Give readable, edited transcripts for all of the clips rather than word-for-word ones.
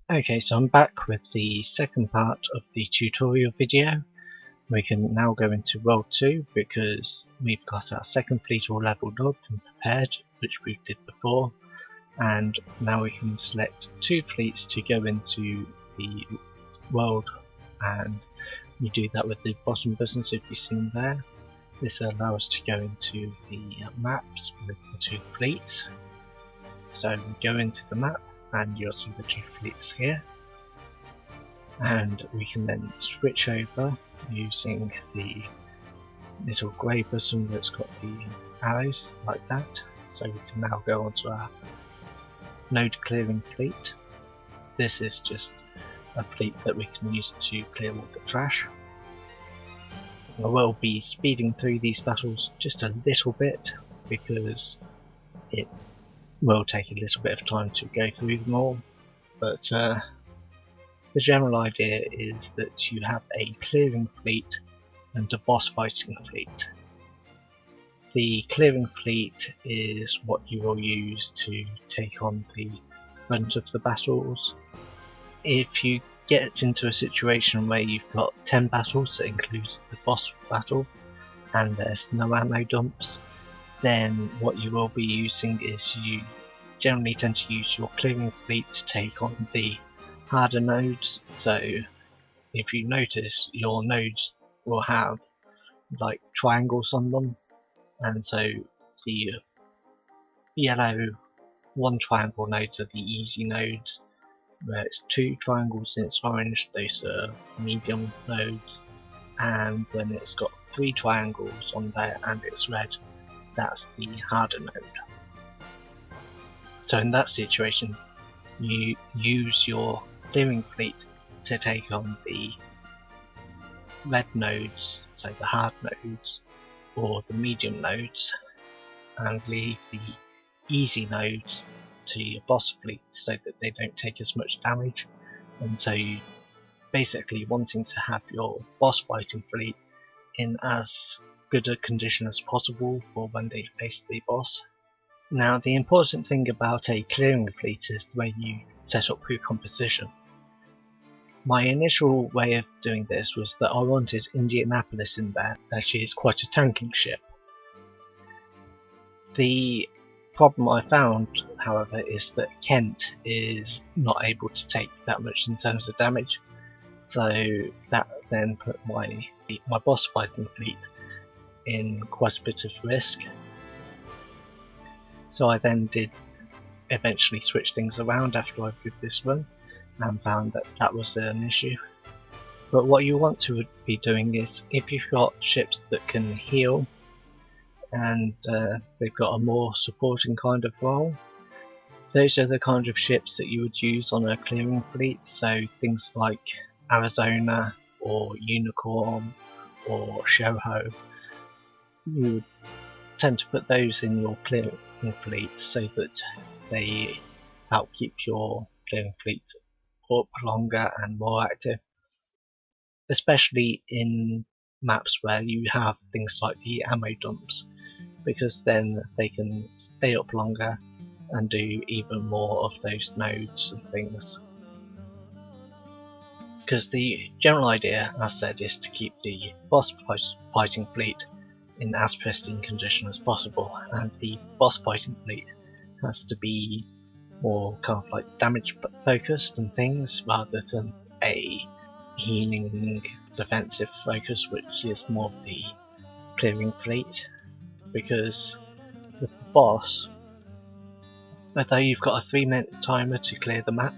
Okay, so I'm back with the second part of the tutorial video. We can now go into World 2 because we've got our second fleet all leveled up and prepared, which we did before, and now we can select two fleets to go into the world, and you do that with the bottom buttons if you've seen there. This will allow us to go into the maps with the two fleets. So we go into the map and you'll see the two fleets here, and we can then switch over using the little grey button that's got the arrows like that. So we can now go onto our node clearing fleet. This is just a fleet that we can use to clear all the trash. I will be speeding through these battles just a little bit because it will take a little bit of time to go through them all, but the general idea is that you have a clearing fleet and a boss fighting fleet. The clearing fleet is what you will use to take on the brunt of the battles. If you get into a situation where you've got 10 battles that includes the boss battle and there's no ammo dumps, then what you will be using is you generally tend to use your clearing fleet to take on the harder nodes. So if you notice, your nodes will have like triangles on them, and so the yellow one triangle nodes are the easy nodes, where it's two triangles and it's orange, those are medium nodes, and when it's got three triangles on there and it's red, that's the harder node. So in that situation, you use your clearing fleet to take on the red nodes, so the hard nodes, or the medium nodes, and leave the easy nodes to your boss fleet so that they don't take as much damage. And so you basically wanting to have your boss fighting fleet in as good a condition as possible for when they face the boss. Now, the important thing about a clearing fleet is the way you set up your composition. My initial way of doing this was that I wanted Indianapolis in there, as she is quite a tanking ship. The problem I found, however, is that Kent is not able to take that much in terms of damage, so that then put my boss fighting fleet in quite a bit of risk. So I then did eventually switch things around after I did this run and found that that was an issue. But what you want to be doing is, if you've got ships that can heal and they've got a more supporting kind of role, those are the kind of ships that you would use on a clearing fleet. So things like Arizona or Unicorn or Shoho, you would tend to put those in your clearing fleet so that they help keep your clearing fleet up longer and more active, especially in maps where you have things like the ammo dumps, because then they can stay up longer and do even more of those nodes and things. Because the general idea, as said, is to keep the boss fighting fleet in as pristine condition as possible, and the boss fighting fleet has to be more kind of like damage focused and things, rather than a healing defensive focus, which is more of the clearing fleet. Because with the boss, although you've got a 3-minute timer to clear the map,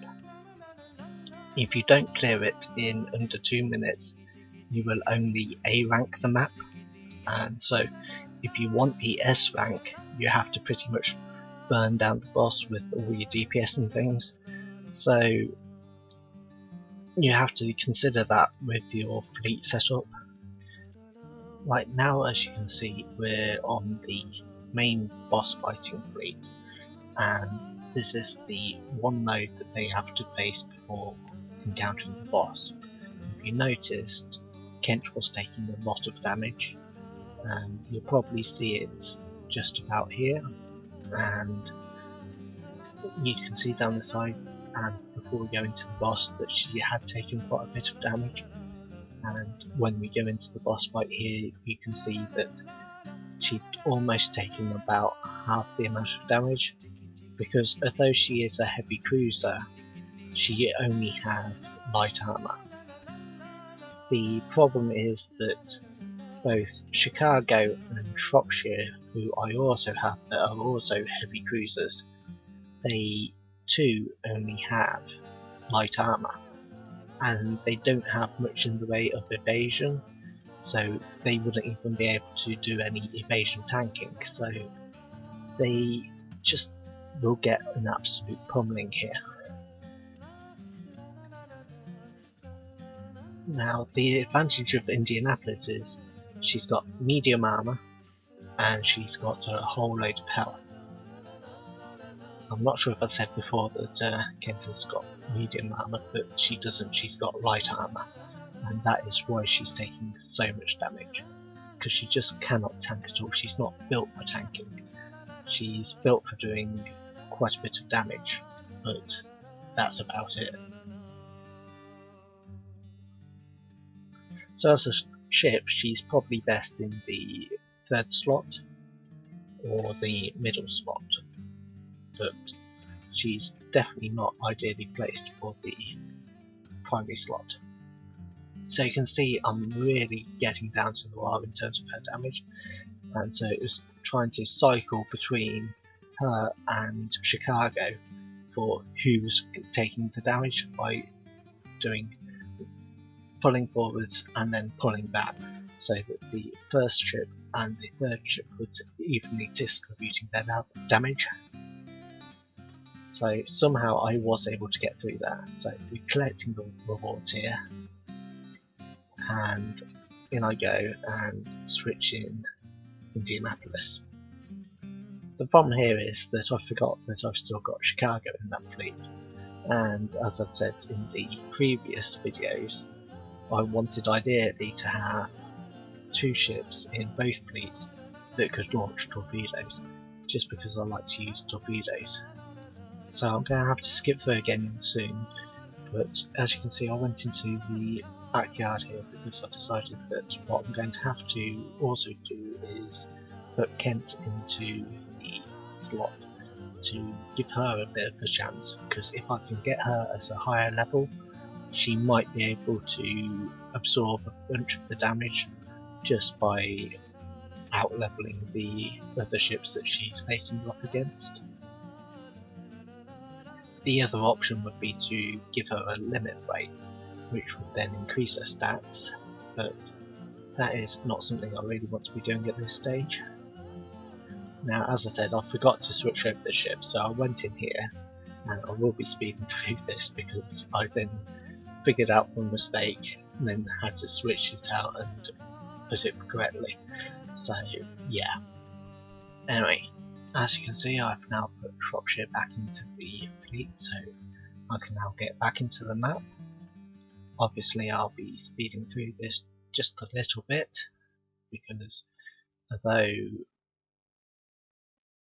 if you don't clear it in under 2 minutes, you will only A rank the map. And so if you want the S rank, you have to pretty much burn down the boss with all your DPS and things. So you have to consider that with your fleet setup. Right now, as you can see, we're on the main boss fighting fleet, and this is the one node that they have to face before encountering the boss. If you noticed, Kent was taking a lot of damage. You'll probably see it just about here, and you can see down the side and before we go into the boss that she had taken quite a bit of damage, and when we go into the boss fight here you can see that she'd almost taken about half the amount of damage, because although she is a heavy cruiser, she only has light armor. The problem is that both Chicago and Shropshire, who I also have that are also heavy cruisers, they too only have light armor, and they don't have much in the way of evasion, so they wouldn't even be able to do any evasion tanking, so they just will get an absolute pummeling here. Now, the advantage of Indianapolis is she's got medium armor and she's got a whole load of health. I'm not sure if I said before that Kent has got medium armor, but she doesn't, she's got light armor, and that is why she's taking so much damage, because she just cannot tank at all. She's not built for tanking, she's built for doing quite a bit of damage, but that's about it. So as a ship, she's probably best in the third slot or the middle slot, but she's definitely not ideally placed for the primary slot. So you can see I'm really getting down to the wire in terms of her damage, and so it was trying to cycle between her and Chicago for who was taking the damage by doing pulling forwards and then pulling back, so that the first ship and the third ship would evenly distributing their damage. So somehow I was able to get through that. So we're collecting the rewards here, and in I go and switch in Indianapolis. The problem here is that I forgot that I've still got Chicago in that fleet, and as I said in the previous videos, I wanted ideally to have two ships in both fleets that could launch torpedoes, just because I like to use torpedoes. So I'm going to have to skip through again soon, but as you can see I went into the backyard here because I decided that what I'm going to have to also do is put Kent into the slot to give her a bit of a chance, because if I can get her as a higher level, she might be able to absorb a bunch of the damage just by out-leveling the other ships that she's facing off against. The other option would be to give her a limit break, which would then increase her stats, but that is not something I really want to be doing at this stage. Now, as I said, I forgot to switch over the ship, so I went in here, and I will be speeding through this because I then figured out my mistake and then had to switch it out and put it correctly. So yeah. Anyway, as you can see, I've now put Shropshire back into the fleet, so I can now get back into the map. Obviously I'll be speeding through this just a little bit, because although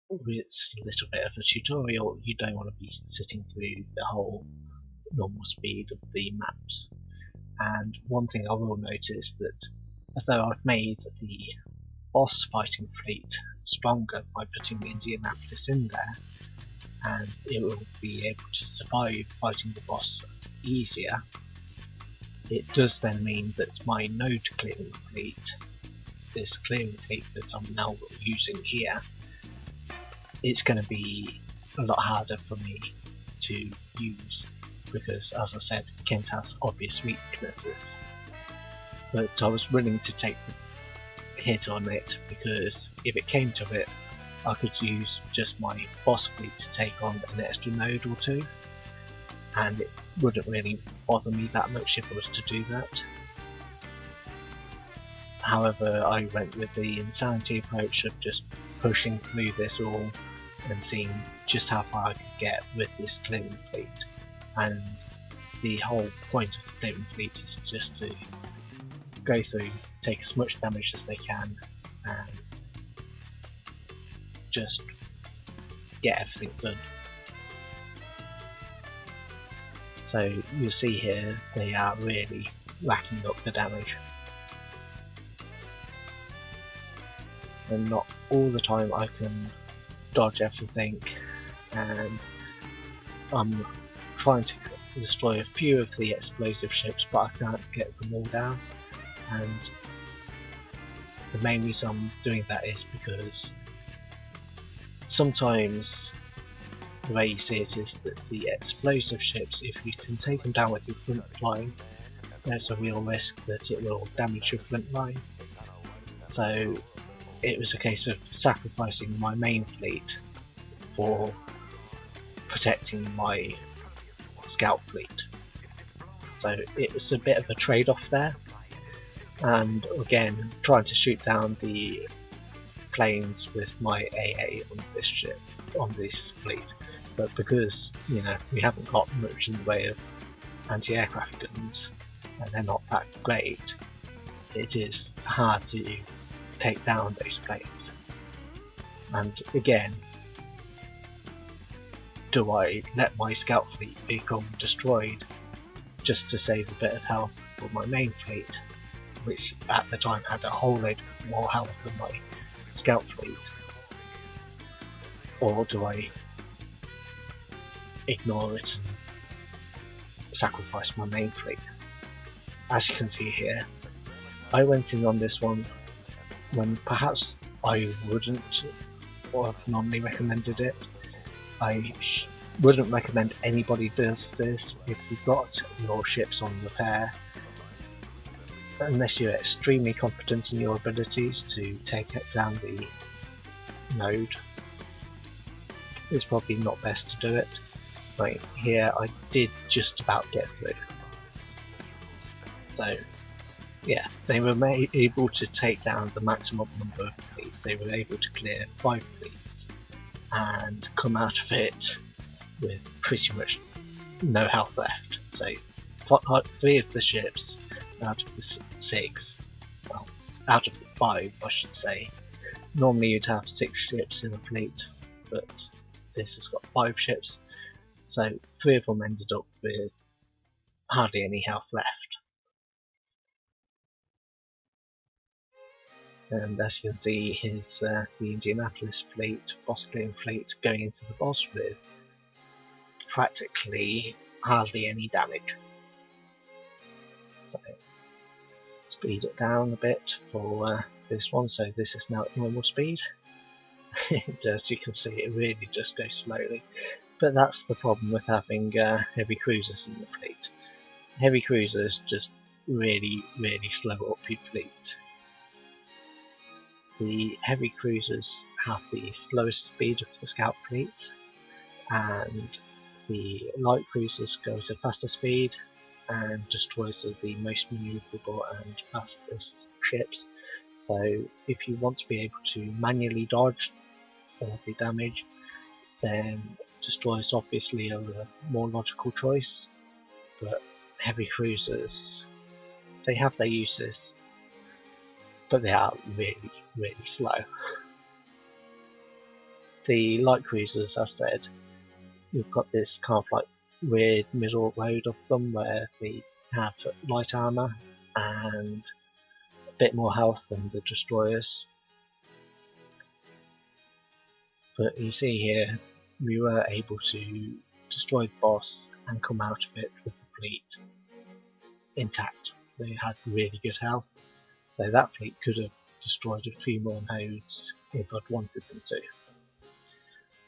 it's a little bit of a tutorial, you don't want to be sitting through the whole normal speed of the maps. And one thing I will notice that although I've made the boss fighting fleet stronger by putting Indianapolis in there, and it will be able to survive fighting the boss easier, it does then mean that my node clearing fleet, this clearing fleet that I'm now using here, it's going to be a lot harder for me to use, because as I said, Kent has obvious weaknesses. But I was willing to take the hit on it, because if it came to it, I could use just my boss fleet to take on an extra node or two, and it wouldn't really bother me that much if I was to do that. However, I went with the insanity approach of just pushing through this all and seeing just how far I could get with this clearing fleet. And the whole point of the clearing fleet is just to go through, take as much damage as they can, and just get everything done. So you see here they are really racking up the damage, and not all the time I can dodge everything, and I'm trying to destroy a few of the explosive ships, but I can't get them all down. And the main reason I'm doing that is because sometimes the way you see it is that the explosive ships, if you can take them down with your front line, there's a real risk that it will damage your front line. So it was a case of sacrificing my main fleet for protecting my scout fleet. So it was a bit of a trade-off there, and again trying to shoot down the planes with my AA on this ship, on this fleet, but because we haven't got much in the way of anti-aircraft guns and they're not that great, it is hard to take down those planes. And again, do I let my scout fleet become destroyed just to save a bit of health for my main fleet, which at the time had a whole load more health than my scout fleet, or do I ignore it and sacrifice my main fleet? As you can see here, I went in on this one when perhaps I wouldn't have normally recommended it. I wouldn't recommend anybody does this if you've got your ships on repair, unless you're extremely confident in your abilities to take down the node. It's probably not best to do it. Right here I did just about get through. So yeah, they were able to take down the maximum number of fleets. They were able to clear 5 fleets and come out of it with pretty much no health left. So 3 of the ships out of the 6, well, out of the 5 I should say. Normally you'd have 6 ships in a fleet, but this has got 5 ships, so 3 of them ended up with hardly any health left. And as you can see, his the Indianapolis fleet, boss clearing fleet, going into the boss with practically hardly any damage. So speed it down a bit for this one, so this is now at normal speed. As you can see, it really just goes slowly, but that's the problem with having heavy cruisers in the fleet. Heavy cruisers just really slow up your fleet. The heavy cruisers have the slowest speed of the scout fleets, and the light cruisers go at a faster speed, and destroyers are the most manoeuvrable and fastest ships. So if you want to be able to manually dodge all the damage, then destroyers obviously are a more logical choice, but heavy cruisers, they have their uses, but they are really slow. The light cruisers, as said, we've got this kind of like weird middle road of them where they have light armor and a bit more health than the destroyers. But you see here, we were able to destroy the boss and come out of it with the fleet intact. They had really good health, so that fleet could have destroyed a few more nodes if I'd wanted them to.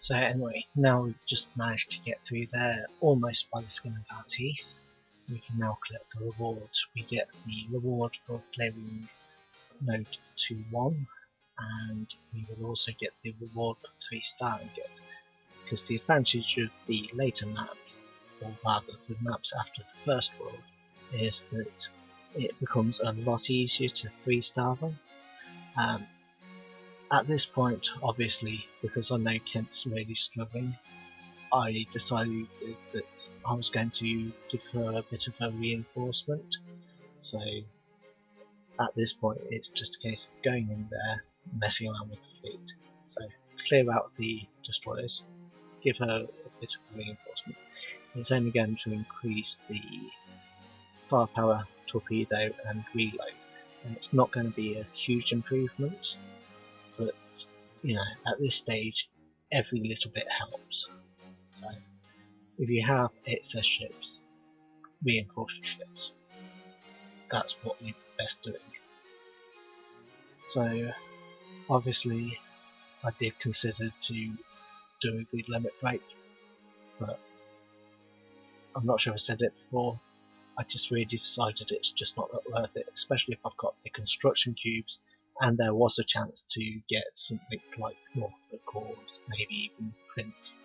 So anyway, now we've just managed to get through there almost by the skin of our teeth. We can now collect the reward. We get the reward for clearing node 2-1, and we will also get the reward for 3-starring it. Because the advantage of the later maps, or rather the maps after the first world, is that it becomes a lot easier to 3-star them. At this point, obviously, because I know Kent's really struggling, I decided that I was going to give her a bit of a reinforcement. So at this point, it's just a case of going in there, messing around with the fleet. So clear out the destroyers, give her a bit of reinforcement. it's only going to increase the firepower, torpedo and reload, and it's not going to be a huge improvement, but you know, at this stage every little bit helps. So if you have excess ships, reinforce your ships. That's what you're best doing. So obviously I did consider to do a good limit break, but I'm not sure I said it before, I just really decided it's just not that worth it, especially if I've got the construction cubes and there was a chance to get something like Norfolk or maybe even Prince,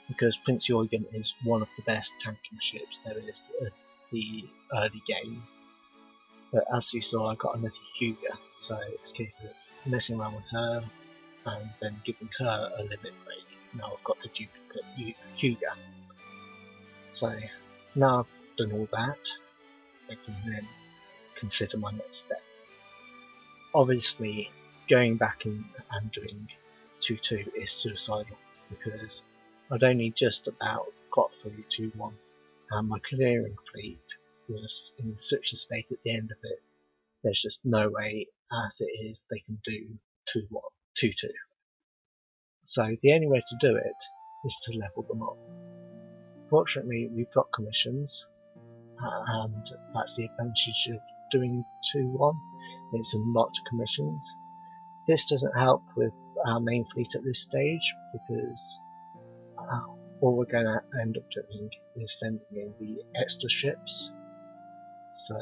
because Prince Eugen is one of the best tanking ships there is at the early game. But as you saw, I got another Huger, so it's a case of messing around with her and then giving her a limit break. Now I've got the duplicate Huger. So now I've done all that, I can then consider my next step. Obviously, going back and doing 2-2 is suicidal, because I'd only just about got through 2-1, and my clearing fleet was in such a state at the end of it, there's just no way as it is they can do 2-2. So the only way to do it is to level them up. Fortunately, we've got commissions, and that's the advantage of doing 2-1. It's unlocked commissions. This doesn't help with our main fleet at this stage, because all we're going to end up doing is sending in the extra ships. So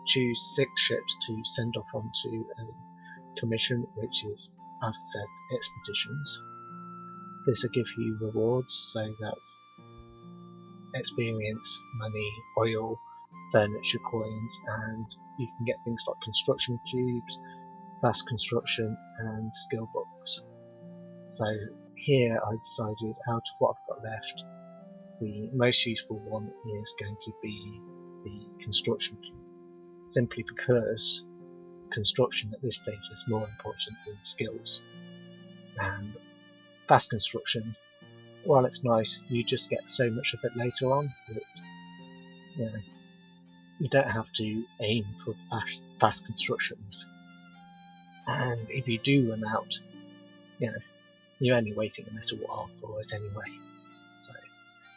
choose 6 ships to send off onto a commission, which is, as I said, expeditions. This will give you rewards, so that's experience, money, oil, furniture coins, and you can get things like construction cubes, fast construction and skill books. So here I decided, out of what I've got left, the most useful one is going to be the construction cube, simply because construction at this stage is more important than skills. And fast construction, while it's nice, you just get so much of it later on that you don't have to aim for fast constructions. And if you do run out, you're only waiting a little while for it anyway, so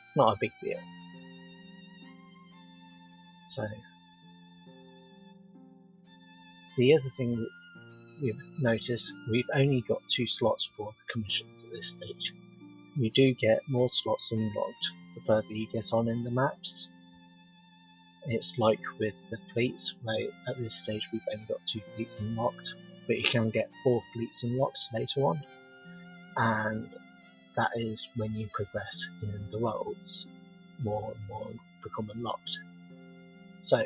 it's not a big deal. So the other thing that you've noticed, we've only got 2 slots for the commissions at this stage. You do get more slots unlocked the further you get on in the maps. It's like with the fleets, where at this stage we've only got 2 fleets unlocked, but you can get 4 fleets unlocked later on, and that is when you progress in the worlds, more and more become unlocked. So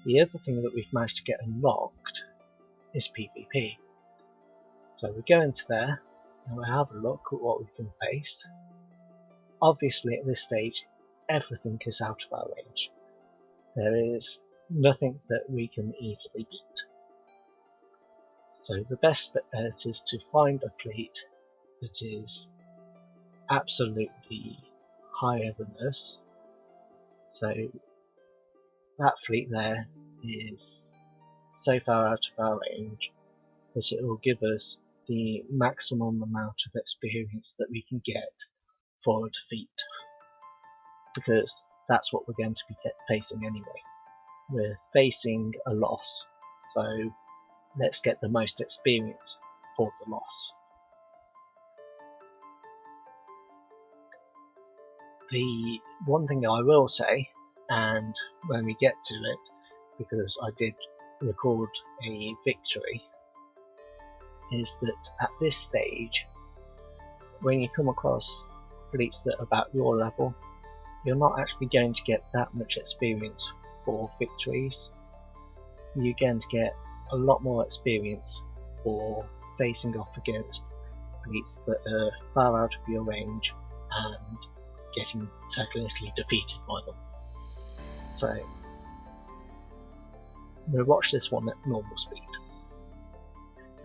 the other thing that we've managed to get unlocked is PvP. So we go into there and we'll have a look at what we can face. Obviously at this stage everything is out of our range. There is nothing that we can easily beat. So the best bet is to find a fleet that is absolutely higher than us. So that fleet there is so far out of our range that it will give us the maximum amount of experience that we can get for a defeat, because that's what we're going to be facing anyway. We're facing a loss, so let's get the most experience for the loss. The one thing I will say, and when we get to it, because I did record a victory, is that at this stage, when you come across fleets that are about your level, you're not actually going to get that much experience for victories. You're going to get a lot more experience for facing off against fleets that are far out of your range and getting technically defeated by them. So we'll watch this one at normal speed,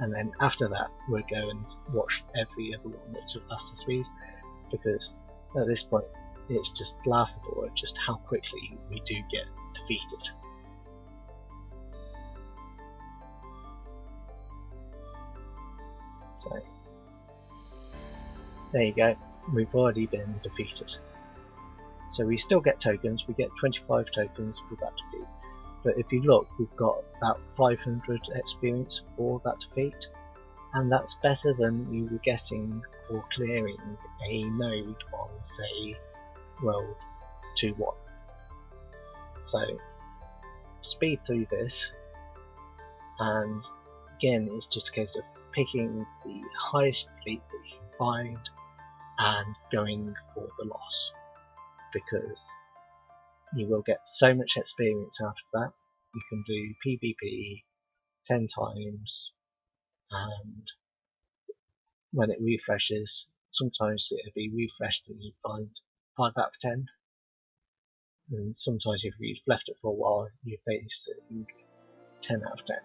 and then after that we'll go and watch every other one at a faster speed, because At this point, it's just laughable at just how quickly we do get defeated. So, there you go, we've already been defeated. So we still get tokens, we get 25 tokens for that defeat. But if you look, we've got about 500 experience for that defeat. And that's better than we were getting for clearing a node on, say, World 2.1. So, speed through this, and again, it's just a case of picking the highest fleet that you can find and going for the loss, because you will get so much experience out of that. You can do PvP 10 times, and when it refreshes, sometimes it'll be refreshed and you find 5 out of 10, and sometimes if you've left it for a while you face 10 out of 10.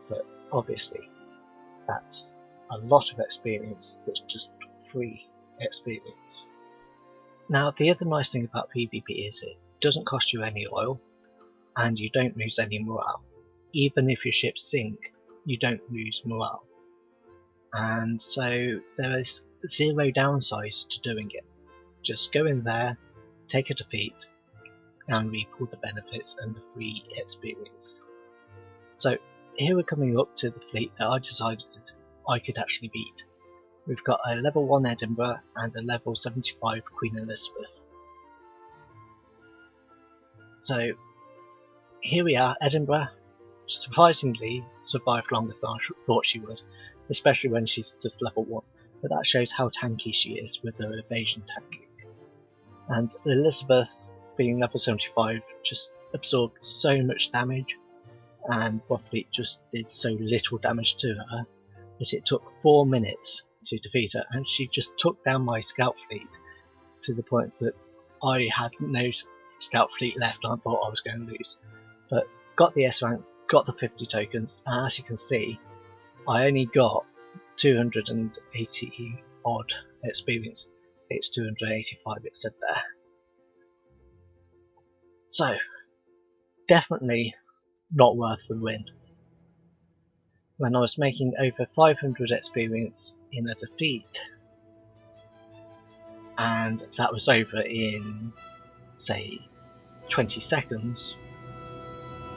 But obviously that's a lot of experience that's just free experience. Now the other nice thing about PvP is it doesn't cost you any oil and you don't lose any morale. Even if your ships sink, you don't lose morale. And so there is 0 downsides to doing it. Just go in there, take a defeat, and reap all the benefits and the free experience. So here we're coming up to the fleet that I decided I could actually beat. We've got a level 1 Edinburgh and a level 75 Queen Elizabeth. So here we are, Edinburgh surprisingly survived longer than I thought she would, especially when she's just level 1, but that shows how tanky she is with her evasion tanking. And Elizabeth, being level 75, just absorbed so much damage, and my fleet just did so little damage to her that it took 4 minutes to defeat her, and she just took down my scout fleet to the point that I had no scout fleet left and I thought I was going to lose. But got the S rank, got the 50 tokens, and as you can see, I only got 280 odd experience. It's 285 it said there. So definitely not worth the win. When I was making over 500 experience in a defeat, and that was over in say 20 seconds,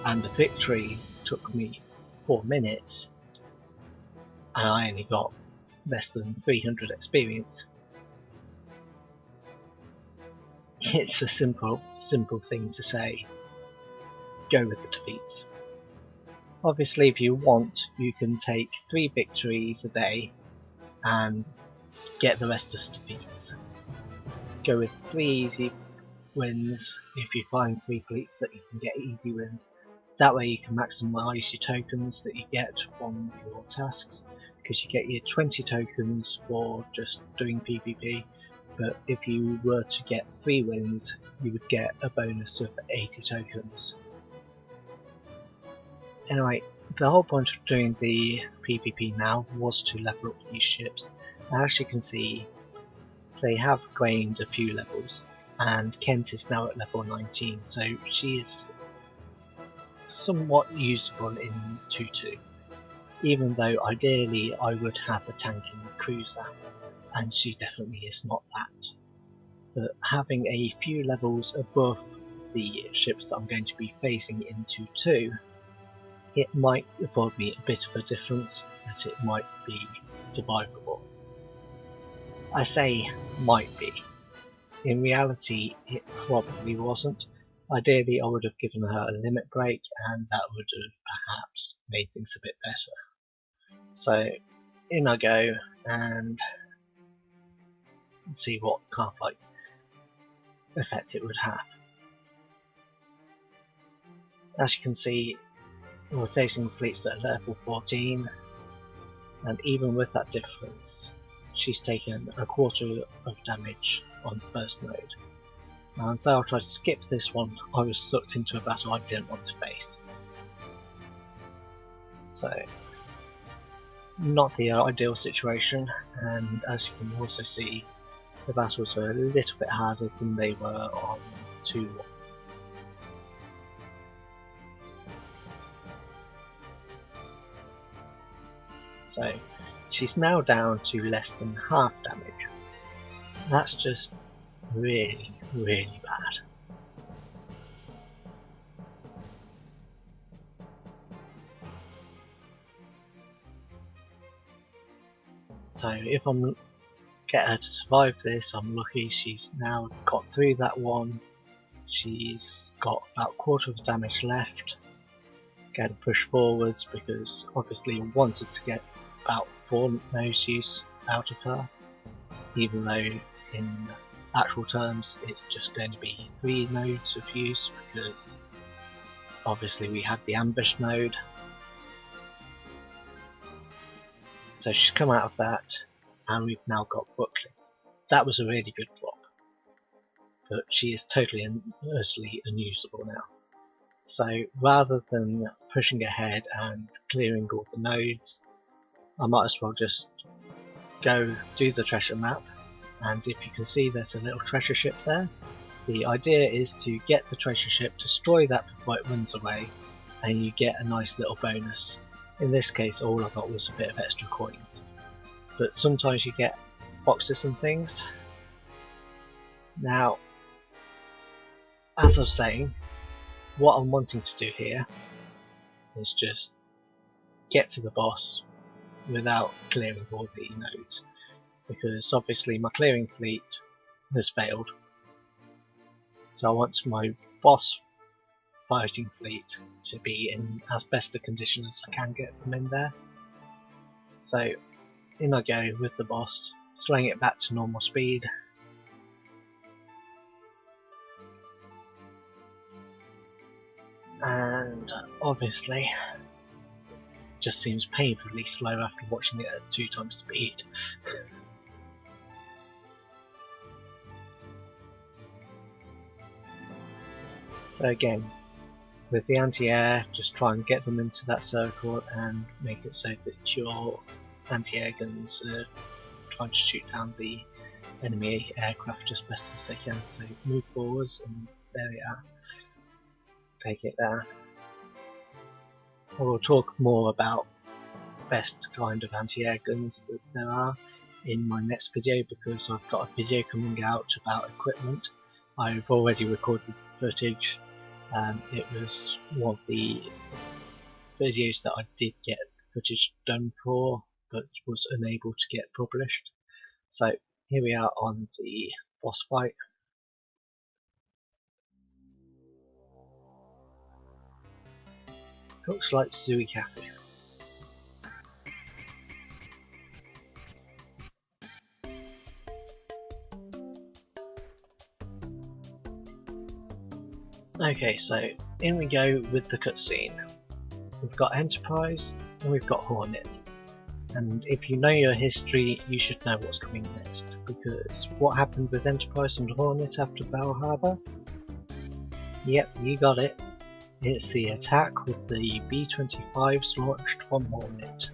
and the victory took me 4 minutes, and I only got less than 300 experience. It's a simple thing to say. Go with the defeats. Obviously, if you want, you can take 3 victories a day and get the rest as defeats. Go with 3 easy wins if you find 3 fleets that you can get easy wins. That way you can maximise your tokens that you get from your tasks, because you get your 20 tokens for just doing PvP, but if you were to get 3 wins, you would get a bonus of 80 tokens. Anyway, the whole point of doing the PvP now was to level up these ships. As you can see, they have gained a few levels, and Kent is now at level 19, so she is somewhat usable in 2.2, even though ideally I would have a tanking cruiser, and she definitely is not that. But having a few levels above the ships that I'm going to be facing in 2.2, it might afford me a bit of a difference, that it might be survivable. I say might be. In reality, it probably wasn't. Ideally, I would have given her a limit break, and that would have perhaps made things a bit better. So, in I go, and see what kind of like effect it would have. As you can see, we're facing fleets that are level 14, and even with that difference, she's taken a quarter of damage on the first node. And though I tried to skip this one, I was sucked into a battle I didn't want to face. So, not the ideal situation, and as you can also see, the battles are a little bit harder than they were on 2-1. So she's now down to less than half damage. That's just really, really bad. So if I'm get her to survive this, I'm lucky. She's now got through that one. She's got about a quarter of the damage left. Going to push forwards because obviously I wanted to get about 4 nodes use out of her, even though in actual terms it's just going to be 3 nodes of use because obviously we had the ambush node. So she's come out of that and we've now got Brooklyn. That was a really good block, but she is totally and utterly unusable now. So rather than pushing ahead and clearing all the nodes, I might as well just go do the treasure map. And if you can see, there's a little treasure ship there. The idea is to get the treasure ship, destroy that before it runs away, and you get a nice little bonus. In this case, all I got was a bit of extra coins, but sometimes you get boxes and things. Now, as I was saying, what I'm wanting to do here is just get to the boss without clearing all the nodes, because obviously my clearing fleet has failed. So I want my boss fighting fleet to be in as best a condition as I can get them in there. So in I go with the boss, slowing it back to normal speed. And obviously just seems painfully slow after watching it at 2 times speed. So again, with the anti-air, just try and get them into that circle and make it so that your anti-air guns are trying to shoot down the enemy aircraft as best as they can. So move forwards, and there we are. Take it down. I will talk more about best kind of anti-air guns that there are in my next video, because I've got a video coming out about equipment. I've already recorded footage. It was one of the videos that I did get footage done for, but was unable to get published. So here we are on the boss fight. Looks like Zooey Cafe. Okay, so in we go with the cutscene. We've got Enterprise and we've got Hornet. And if you know your history, you should know what's coming next, because what happened with Enterprise and Hornet after Pearl Harbor? Yep, you got it. It's the attack with the B-25s launched from Hornet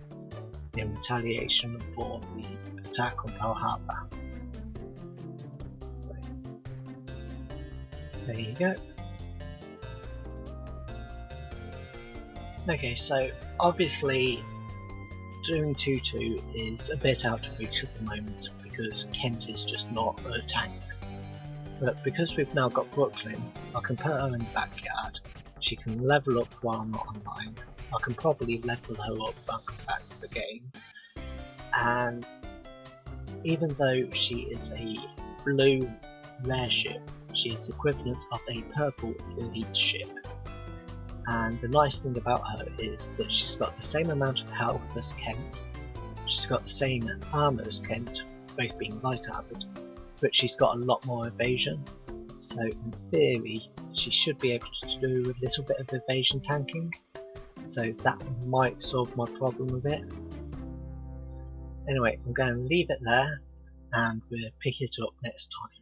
in retaliation for the attack on Pearl Harbor. So, there you go. Okay, so obviously doing 2-2 is a bit out of reach at the moment because Kent is just not a tank. But because we've now got Brooklyn, I can put her in the backyard. She can level up while I'm not online. I can probably level her up when I come back to the game. And even though she is a blue rare ship, she is equivalent of a purple elite ship. And the nice thing about her is that she's got the same amount of health as Kent, she's got the same armour as Kent, both being light armoured, but she's got a lot more evasion. So in theory, she should be able to do a little bit of evasion tanking, so that might solve my problem a bit. Anyway, I'm going to leave it there, and we'll pick it up next time.